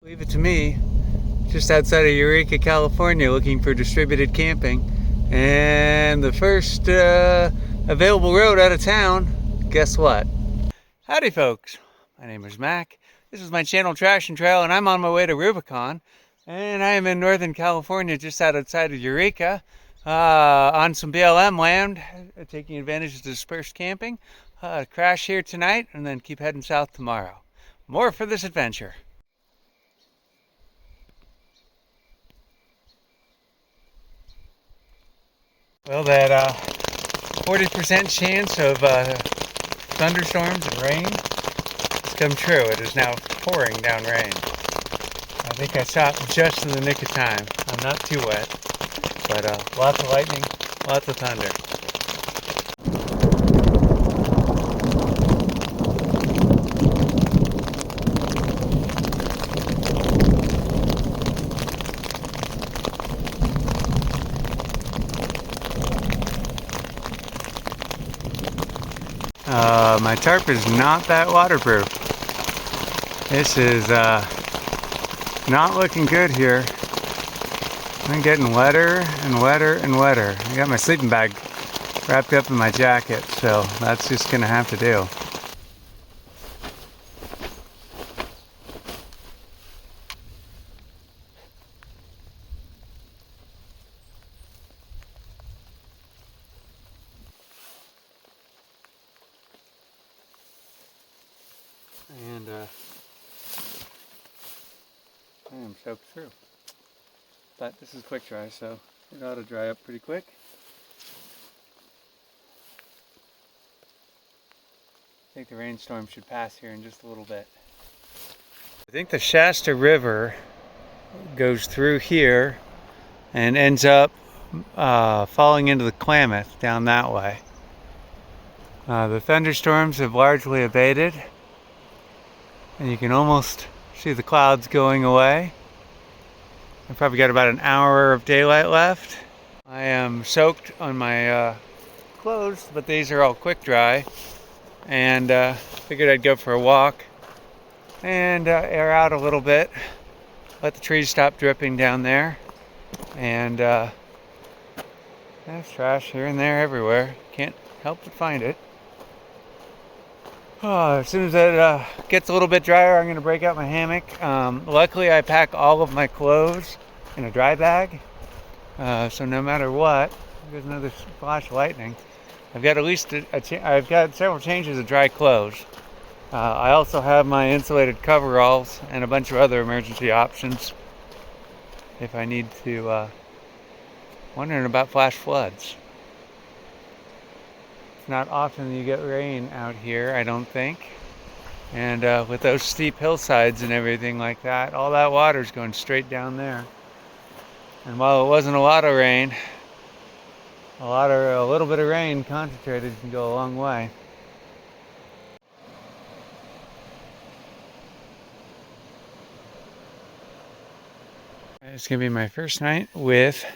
Leave it to me, just outside of Yreka, California, looking for distributed camping. And the first available road out of town, guess what? Howdy folks, my name is Mac. This is my channel Trash and Trail, and I'm on my way to Rubicon. And I am in Northern California, just outside of Yreka, on some BLM land, taking advantage of dispersed camping. Crash here tonight, and then keep heading south tomorrow. More for this adventure. Well, that 40% chance of thunderstorms and rain has come true. It is now pouring down rain. I think I stopped just in the nick of time. I'm not too wet, but lots of lightning, lots of thunder. My tarp is not that waterproof. This is not looking good here. I'm getting wetter and wetter and wetter. I got my sleeping bag wrapped up in my jacket, so that's just gonna have to do. And I am soaked through. But this is quick dry, so it ought to dry up pretty quick. I think the rainstorm should pass here in just a little bit. I think the Shasta River goes through here and ends up falling into the Klamath down that way. The thunderstorms have largely abated, and you can almost see the clouds going away. I've probably got about an hour of daylight left. I am soaked on my clothes, but these are all quick dry, and figured I'd go for a walk and air out a little bit, let the trees stop dripping down there, and there's trash here and there everywhere. Can't help but find it. As soon as it gets a little bit drier, I'm going to break out my hammock. Luckily, I pack all of my clothes in a dry bag, so no matter what, there's another flash of lightning. I've got at least I've got several changes of dry clothes. I also have my insulated coveralls and a bunch of other emergency options if I need to. Wondering about flash floods. It's not often you get rain out here, I don't think. And with those steep hillsides and everything like that, all that water's going straight down there. And while it wasn't a lot of rain, a little bit of rain concentrated can go a long way. It's gonna be my first night with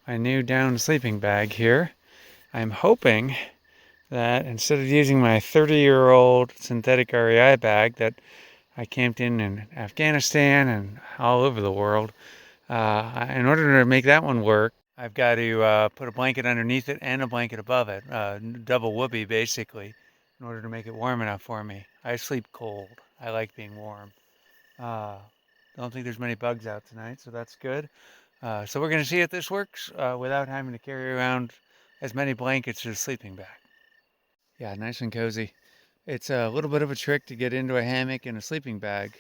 my new down sleeping bag here. I'm hoping that instead of using my 30-year-old synthetic REI bag that I camped in Afghanistan and all over the world, in order to make that one work, I've got to put a blanket underneath it and a blanket above it, double whoopee basically, in order to make it warm enough for me. I sleep cold. I like being warm. Don't think there's many bugs out tonight, so that's good. So we're going to see if this works without having to carry around as many blankets as a sleeping bag. Yeah, nice and cozy. It's a little bit of a trick to get into a hammock in a sleeping bag.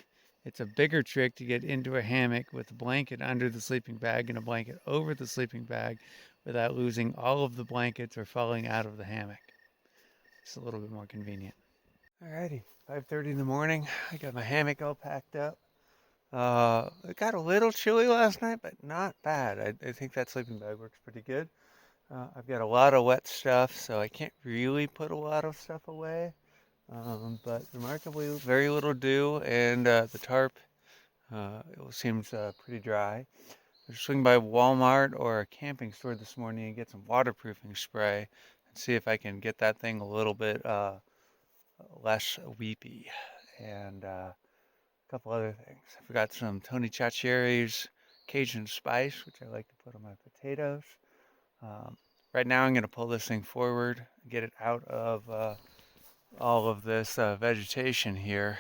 It's a bigger trick to get into a hammock with a blanket under the sleeping bag and a blanket over the sleeping bag without losing all of the blankets or falling out of the hammock. It's a little bit more convenient. Alrighty, 5:30 in the morning. I got my hammock all packed up. It got a little chilly last night, but not bad. I think that sleeping bag works pretty good. I've got a lot of wet stuff, so I can't really put a lot of stuff away. But remarkably, very little dew, and the tarp it seems pretty dry. I swing by Walmart or a camping store this morning and get some waterproofing spray and see if I can get that thing a little bit less weepy. And a couple other things. I forgot some Tony Chachere's Cajun spice, which I like to put on my potatoes. Right now I'm going to pull this thing forward, get it out of all of this vegetation here,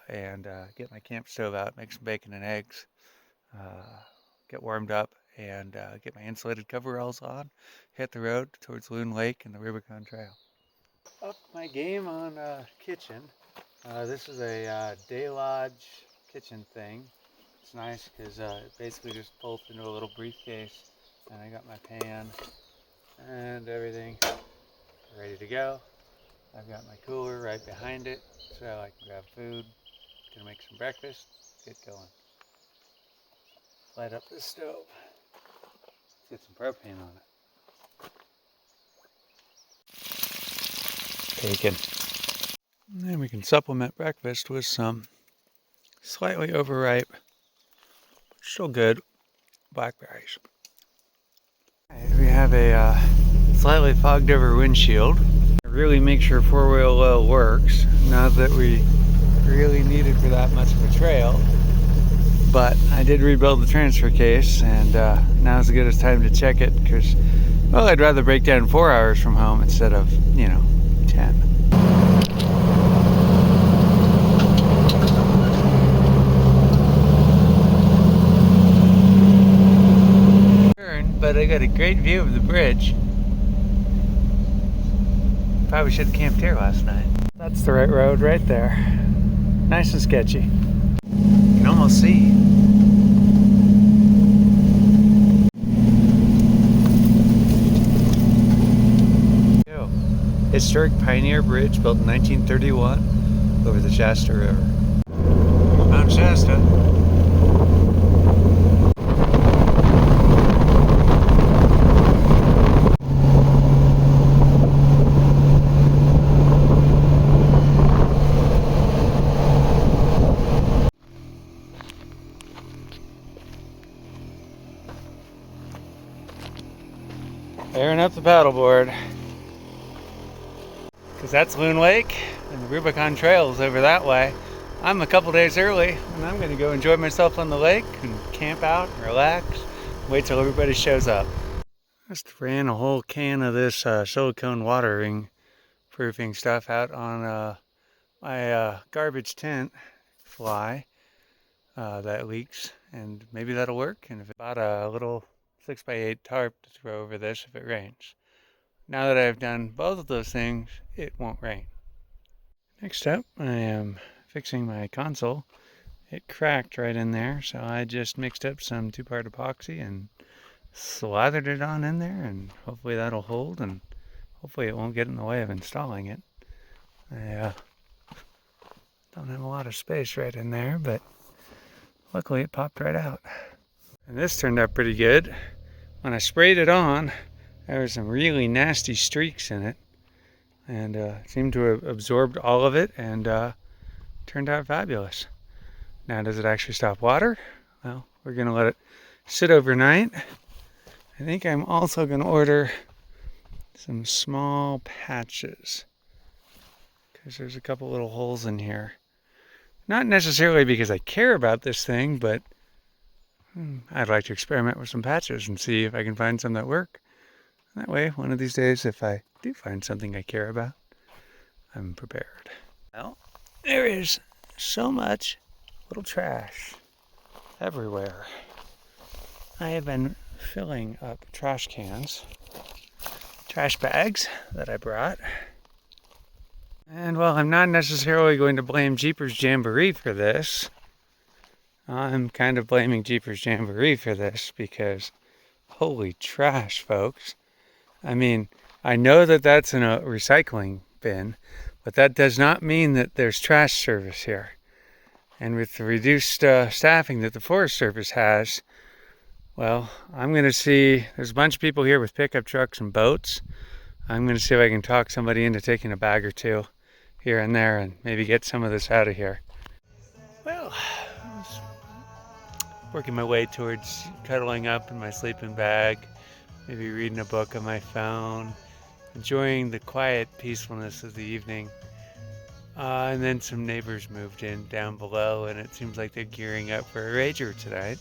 and get my camp stove out, make some bacon and eggs, get warmed up, and get my insulated coveralls on, hit the road towards Loon Lake and the Rubicon Trail. Up my game on kitchen. This is a Day Lodge kitchen thing. It's nice because it basically just pulls into a little briefcase, and I got my pan and everything ready to go. I've got my cooler right behind it so I can grab food. Gonna make some breakfast, get going. Light up the stove. Let's get some propane on it. Bacon. And then we can supplement breakfast with some slightly overripe, but still good, blackberries. We have a slightly fogged over windshield. Really make sure four-wheel low works. Not that we really needed for that much of a trail, but I did rebuild the transfer case, and now's as good as time to check it because, well, I'd rather break down 4 hours from home instead of, 10. But I got a great view of the bridge. Probably should have camped here last night. That's the right road right there. Nice and sketchy. You can almost see. Historic Pioneer Bridge built in 1931 over the Shasta River. Mount Shasta. Airing up the paddleboard. Because that's Loon Lake and the Rubicon Trail is over that way. I'm a couple days early and I'm going to go enjoy myself on the lake and camp out and relax. Wait till everybody shows up. Just ran a whole can of this silicone watering proofing stuff out on my garbage tent fly that leaks, and maybe that'll work. And if I bought a little 6x8 tarp to throw over this if it rains. Now that I've done both of those things, it won't rain. Next up, I am fixing my console. It cracked right in there, so I just mixed up some 2-part epoxy and slathered it on in there, and hopefully that'll hold, and hopefully it won't get in the way of installing it. I don't have a lot of space right in there, but luckily it popped right out. And this turned out pretty good. When I sprayed it on, there were some really nasty streaks in it, and seemed to have absorbed all of it, and turned out fabulous. Now, does it actually stop water? Well, we're going to let it sit overnight. I think I'm also going to order some small patches, because there's a couple little holes in here. Not necessarily because I care about this thing, but I'd like to experiment with some patches and see if I can find some that work. That way, one of these days, if I do find something I care about, I'm prepared. Well, there is so much little trash everywhere. I have been filling up trash cans, trash bags that I brought. And while I'm not necessarily going to blame Jeepers Jamboree for this, I'm kind of blaming Jeepers Jamboree for this because holy trash, folks. I mean, I know that that's in a recycling bin, but that does not mean that there's trash service here. And with the reduced staffing that the Forest Service has, well, I'm going to see, there's a bunch of people here with pickup trucks and boats. I'm going to see if I can talk somebody into taking a bag or two here and there and maybe get some of this out of here. Well, I was working my way towards cuddling up in my sleeping bag, maybe reading a book on my phone, enjoying the quiet peacefulness of the evening. And then some neighbors moved in down below, and it seems like they're gearing up for a rager tonight.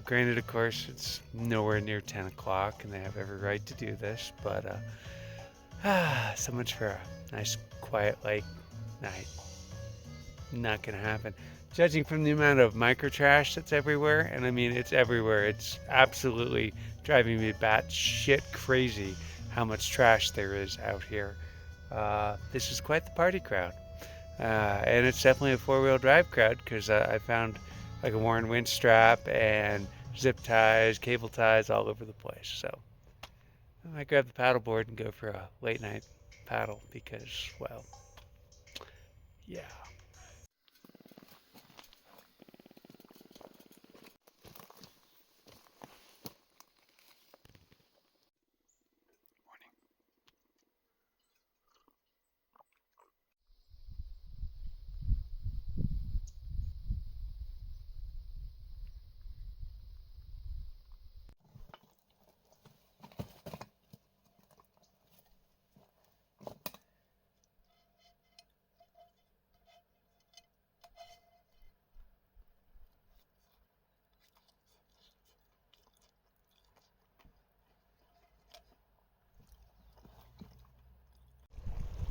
Granted, of course, it's nowhere near 10 o'clock, and they have every right to do this, but so much for a nice, quiet lake night. Not gonna happen. Judging from the amount of micro trash that's everywhere, and I mean, it's everywhere. It's absolutely driving me batshit crazy how much trash there is out here. This is quite the party crowd. And it's definitely a four-wheel drive crowd because I found like a worn winch strap and zip ties, cable ties all over the place. So I might grab the paddleboard and go for a late night paddle because, well, yeah.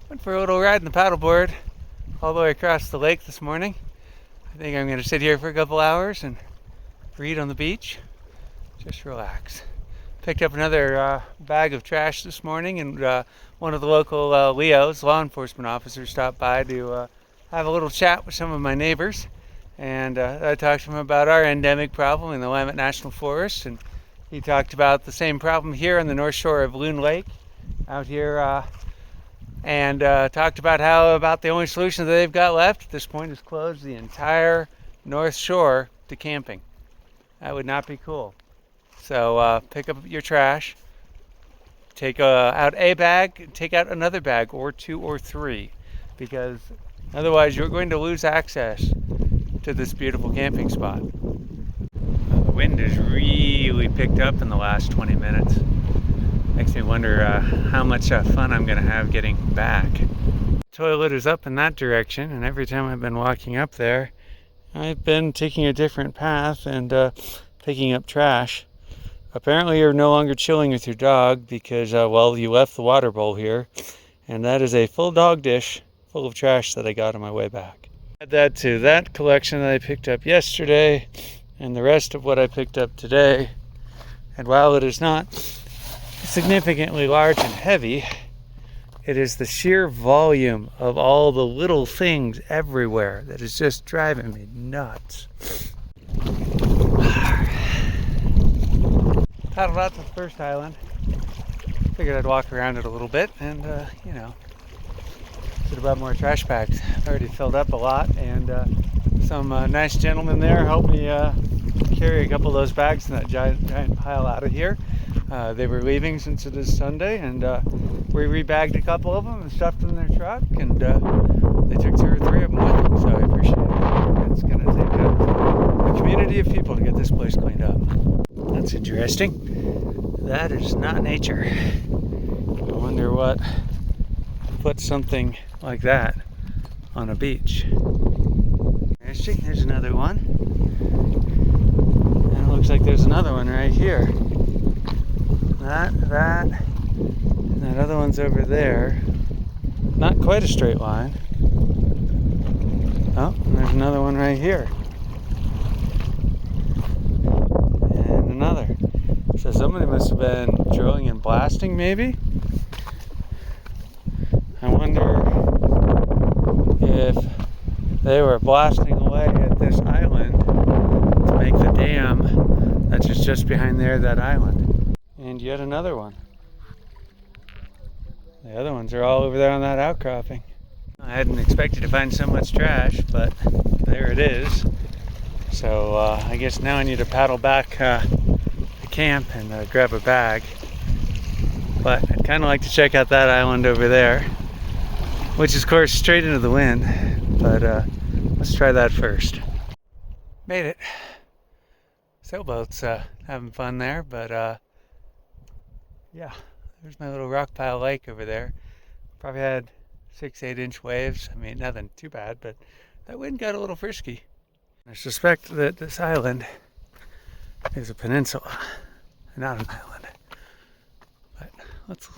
Went for a little ride in the paddleboard all the way across the lake this morning. I think I'm going to sit here for a couple hours and read on the beach. Just relax. Picked up another bag of trash this morning, and one of the local LEOs, law enforcement officers, stopped by to have a little chat with some of my neighbors. And I talked to him about our endemic problem in the Willamette National Forest, and he talked about the same problem here on the north shore of Loon Lake out here, and talked about how about the only solution that they've got left at this point is close the entire north shore to camping. That would not be cool. So pick up your trash, take out a bag, take out another bag or two or three, because otherwise you're going to lose access to this beautiful camping spot. The wind has really picked up in the last 20 minutes. Makes me wonder how much fun I'm going to have getting back. Toilet is up in that direction, and every time I've been walking up there, I've been taking a different path and picking up trash. Apparently you're no longer chilling with your dog because, well, you left the water bowl here, and that is a full dog dish full of trash that I got on my way back. Add that to that collection that I picked up yesterday and the rest of what I picked up today, and while it is not significantly large and heavy, it is the sheer volume of all the little things everywhere that is just driving me nuts. Paddled out to the first island. Figured I'd walk around it a little bit and, you know, should have brought more trash bags. I already filled up a lot, and some nice gentlemen there helped me carry a couple of those bags in that giant pile out of here. They were leaving since it is Sunday, and we rebagged a couple of them and stuffed them in their truck, and they took 2 or 3 of them with them, so I appreciate it. It's going to take a community of people to get this place cleaned up. That's interesting. That is not nature. I wonder what puts something like that on a beach. Interesting. There's another one. And it looks like there's another one right here. That, and that other one's over there. Not quite a straight line. Oh, and there's another one right here. And another. So somebody must have been drilling and blasting, maybe? I wonder if they were blasting away at this island to make the dam that's just behind there, that island. And yet another one. The other ones are all over there on that outcropping. I hadn't expected to find so much trash, but there it is. So I guess now I need to paddle back to camp and grab a bag. But I'd kind of like to check out that island over there, which is of course straight into the wind. But let's try that first. Made it. Sailboat's having fun there, but yeah, there's my little rock pile lake over there. Probably had 6-8 inch waves. I mean, nothing too bad, but that wind got a little frisky. I suspect that this island is a peninsula, not an island. But let's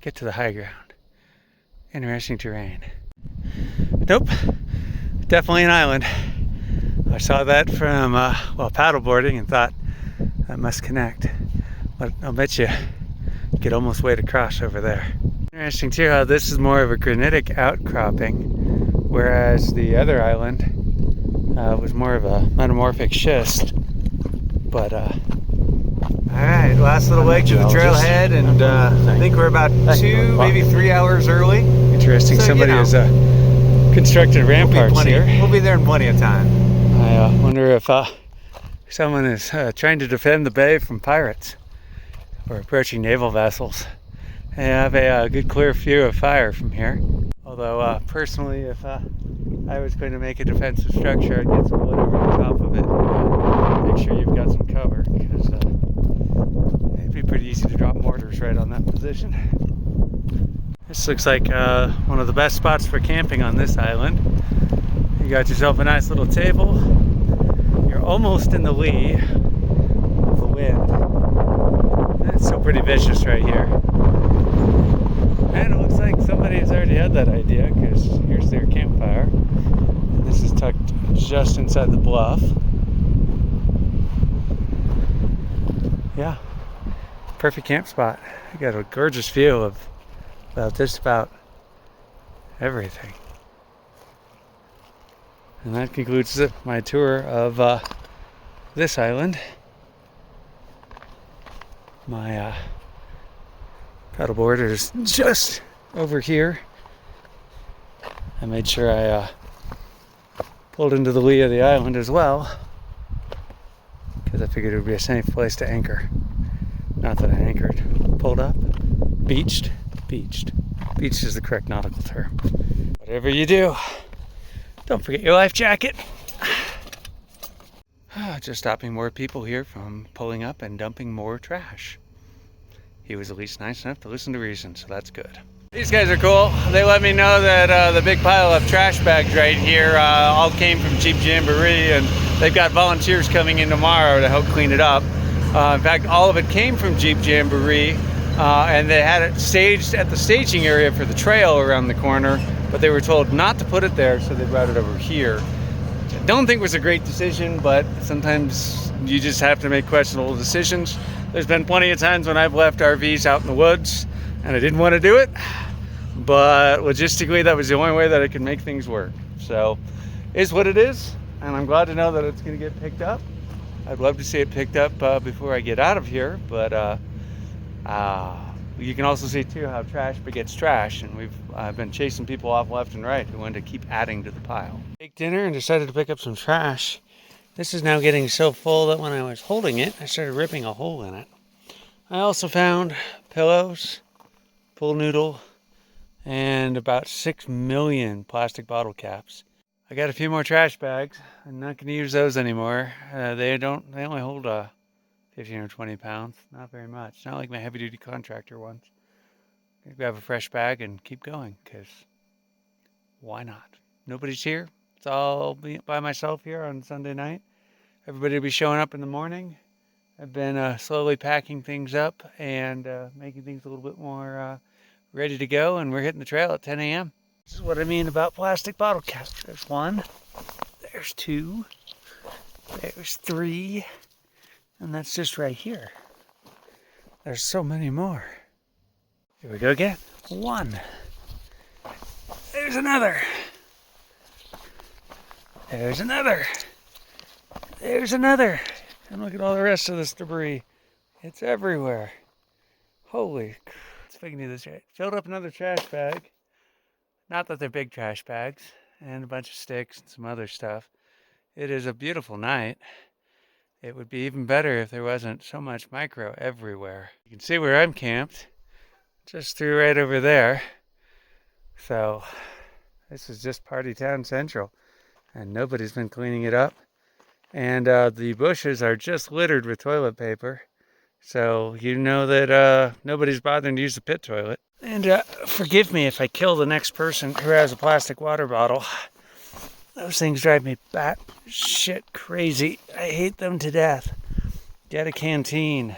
get to the high ground. Interesting terrain. Nope, definitely an island. I saw that from, paddleboarding and thought that must connect. But I'll bet you could almost wade across over there. Interesting too how this is more of a granitic outcropping, whereas the other island was more of a metamorphic schist. But alright, last little leg to the trailhead, and I think we're about 2, maybe 3 hours early. Interesting, so, somebody has constructed ramparts here. We'll be there in plenty of time. I wonder if someone is trying to defend the bay from pirates or approaching naval vessels. I have a good clear view of fire from here. Although personally, if I was going to make a defensive structure, I'd get some wood over the top of it. Make sure you've got some cover, because it'd be pretty easy to drop mortars right on that position. This looks like one of the best spots for camping on this island. You got yourself a nice little table. You're almost in the lee of the wind. It's still pretty vicious right here. And it looks like somebody has already had that idea, because here's their campfire. And this is tucked just inside the bluff. Yeah, perfect camp spot. You got a gorgeous view of just about everything. And that concludes my tour of this island. My paddleboard is just over here. I made sure I pulled into the lee of the island as well, because I figured it would be a safe place to anchor. Not that I anchored. Pulled up, beached. Beached is the correct nautical term. Whatever you do, don't forget your life jacket. Just stopping more people here from pulling up and dumping more trash. He was at least nice enough to listen to reason, so that's good. These guys are cool. They let me know that the big pile of trash bags right here all came from Jeep Jamboree, and they've got volunteers coming in tomorrow to help clean it up. In fact, all of it came from Jeep Jamboree, and they had it staged at the staging area for the trail around the corner, but they were told not to put it there, so they brought it over here. Which I don't think was a great decision, but sometimes you just have to make questionable decisions. There's been plenty of times when I've left RVs out in the woods and I didn't want to do it, but logistically that was the only way that I could make things work. So is what it is, and I'm glad to know that it's going to get picked up. I'd love to see it picked up before I get out of here, but you can also see too how trash begets trash, and I've been chasing people off left and right who wanted to keep adding to the pile. Ate dinner and decided to pick up some trash. This is now getting so full that when I was holding it, I started ripping a hole in it. I also found pillows, pool noodle, and about 6 million plastic bottle caps. I got a few more trash bags. I'm not going to use those anymore. They only hold 15 or 20 pounds. Not very much. Not like my heavy duty contractor ones. I'm going to grab a fresh bag and keep going, because why not? Nobody's here. It's all by myself here on Sunday night. Everybody will be showing up in the morning. I've been slowly packing things up and making things a little bit more ready to go, and we're hitting the trail at 10 a.m. This is what I mean about plastic bottle caps. There's 1, there's 2, there's 3, and that's just right here. There's so many more. Here we go again. 1. There's another. There's another. There's another. And look at all the rest of this debris. It's everywhere. Holy crap. Let's see if I can do this right. Filled up another trash bag. Not that they're big trash bags. And a bunch of sticks and some other stuff. It is a beautiful night. It would be even better if there wasn't so much micro everywhere. You can see where I'm camped. Just through right over there. So this is just Party Town Central. And nobody's been cleaning it up. And the bushes are just littered with toilet paper. So you know that nobody's bothering to use the pit toilet. And forgive me if I kill the next person who has a plastic water bottle. Those things drive me bat shit crazy. I hate them to death. Get a canteen.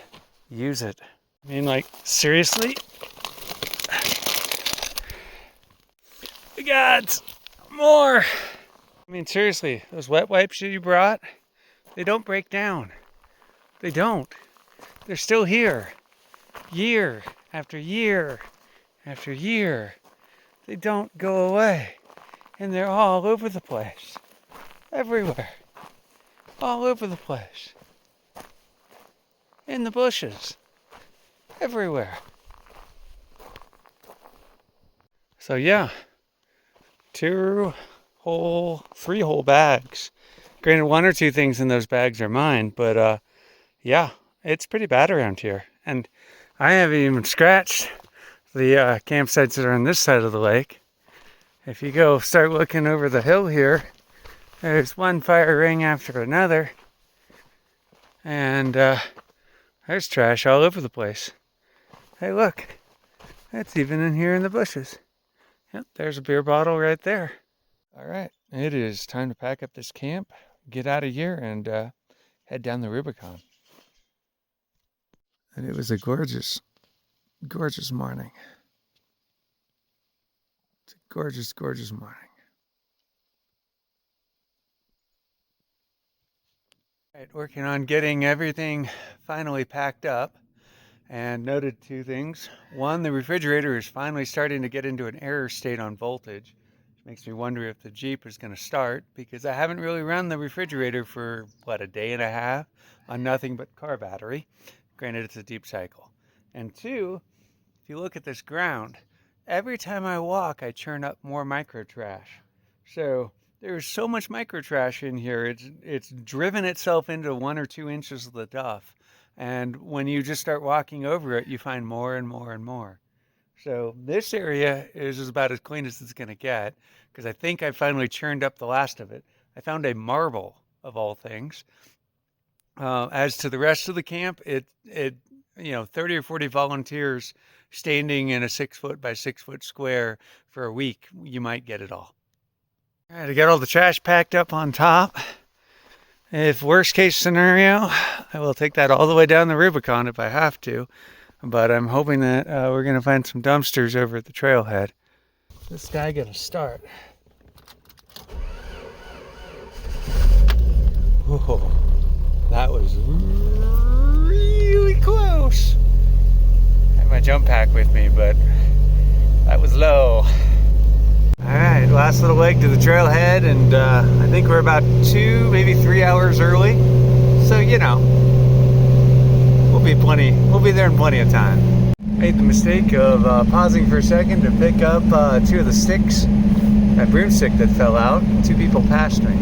Use it. I mean, like, seriously? We got more. I mean, seriously, those wet wipes that you brought, they don't break down. They don't. They're still here. Year after year after year. They don't go away. And they're all over the place. Everywhere. All over the place. In the bushes. Everywhere. So yeah. 3 whole bags. Granted, 1 or 2 things in those bags are mine, but yeah, it's pretty bad around here. And I haven't even scratched the campsites that are on this side of the lake. If you go start looking over the hill here, there's one fire ring after another. And there's trash all over the place. Hey, look. That's even in here in the bushes. Yep, there's a beer bottle right there. All right, it is time to pack up this camp, get out of here, and head down the Rubicon. And it was a gorgeous, gorgeous morning. It's a gorgeous, gorgeous morning. All right, working on getting everything finally packed up. And noted 2 things. 1, the refrigerator is finally starting to get into an error state on voltage. Which makes me wonder if the Jeep is going to start, because I haven't really run the refrigerator for, a day and a half on nothing but car battery. Granted, it's a deep cycle. And 2, if you look at this ground, every time I walk, I churn up more micro trash. So there's so much micro trash in here, it's driven itself into 1 or 2 inches of the duff. And when you just start walking over it, you find more and more and more. So this area is about as clean as it's going to get, because I think I finally churned up the last of it. I found a marble, of all things. As to the rest of the camp, it 30 or 40 volunteers standing in a 6-foot by 6-foot square for a week, you might get it all. All right, I got all the trash packed up on top. If worst case scenario, I will take that all the way down the Rubicon if I have to. But I'm hoping that we're going to find some dumpsters over at the trailhead. This guy got to start. Whoa, that was really close. I have my jump pack with me, but that was low. Alright, last little leg to the trailhead, and I think we're about 2, maybe 3 hours early. So, we'll be there in plenty of time. Made the mistake of pausing for a second to pick up 2 of the sticks. That broomstick that fell out, 2 people passed me.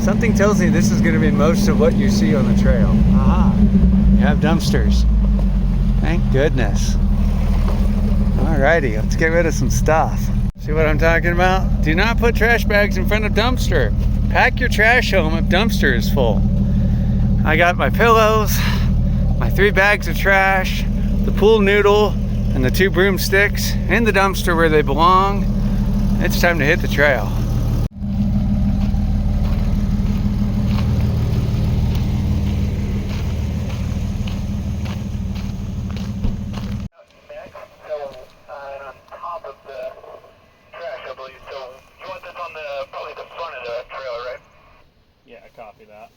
Something tells me this is going to be most of what you see on the trail. Aha, you have dumpsters. Thank goodness. Alrighty, let's get rid of some stuff. See what I'm talking about? Do not put trash bags in front of dumpster. Pack your trash home if dumpster is full. I got my pillows, my 3 bags of trash, the pool noodle, and the 2 broomsticks in the dumpster where they belong. It's time to hit the trail. Copy that.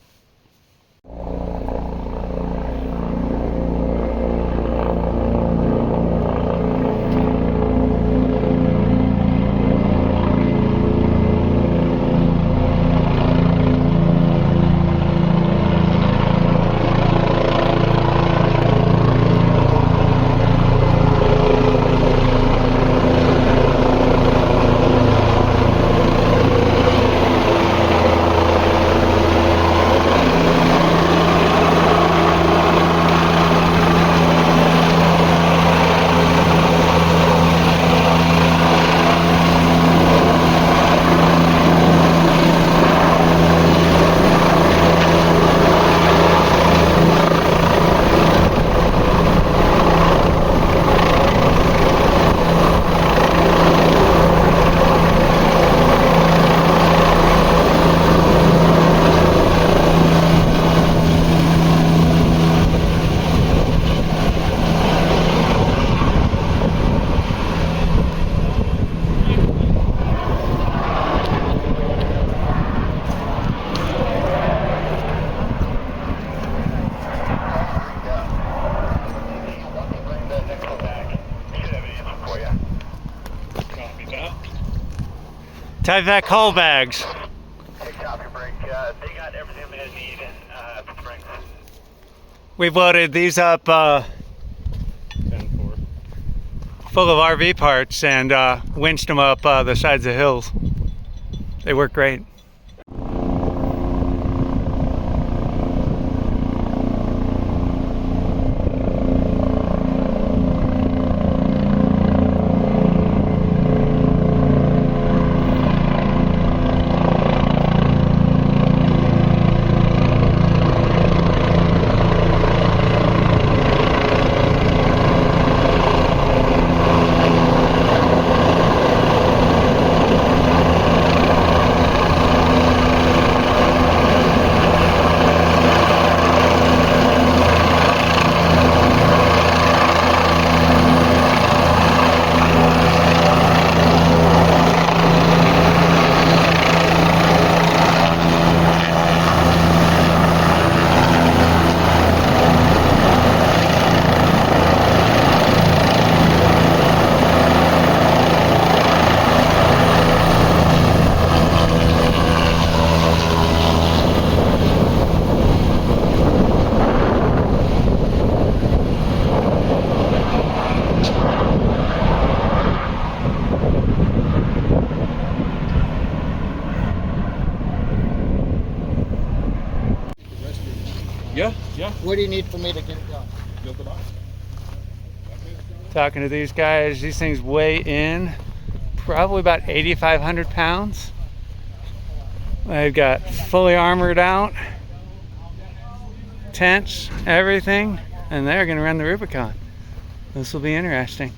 Type that call bags. Hey, copy, Brick. They got everything they need. Brick. We've loaded these up 10-4. full of RV parts and winched them up the sides of hills. They work great. Yeah. What do you need for me to get it done? Talking to these guys, these things weigh in probably about 8,500 pounds. They've got fully armored out, tents, everything, and they're going to run the Rubicon. This will be interesting.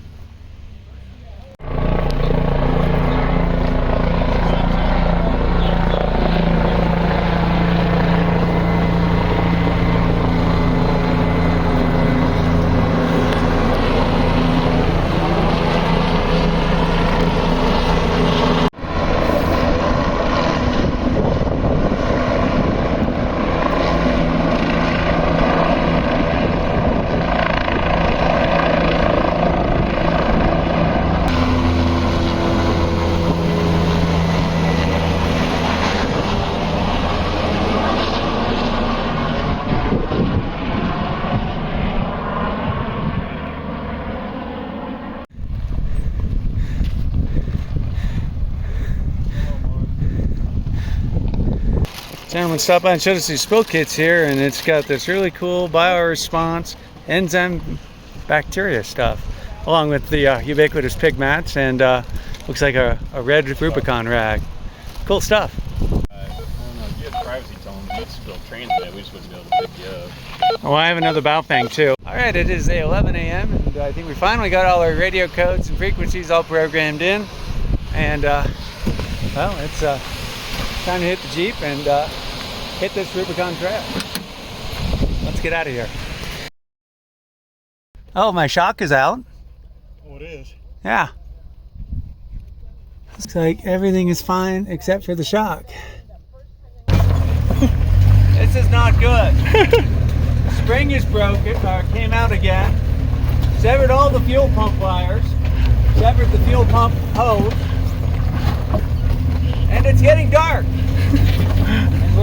Gentleman stopped by and showed us these spill kits here, and it's got this really cool bioresponse enzyme bacteria stuff, along with the ubiquitous pig mats, and looks like a red Rubicon rag. Cool stuff. I don't know, if you had privacy tones, you'd still transmit, we just wouldn't be able to pick you up. Oh, I have another bow fang too. All right, it is 11 a.m. and I think we finally got all our radio codes and frequencies all programmed in, and well, it's time to hit the Jeep and hit this Rubicon Trail. Let's get out of here. Oh, my shock is out. Oh, it is? Yeah. Looks like everything is fine except for the shock. This is not good. Spring is broken, came out again. Severed all the fuel pump wires. Severed the fuel pump hose.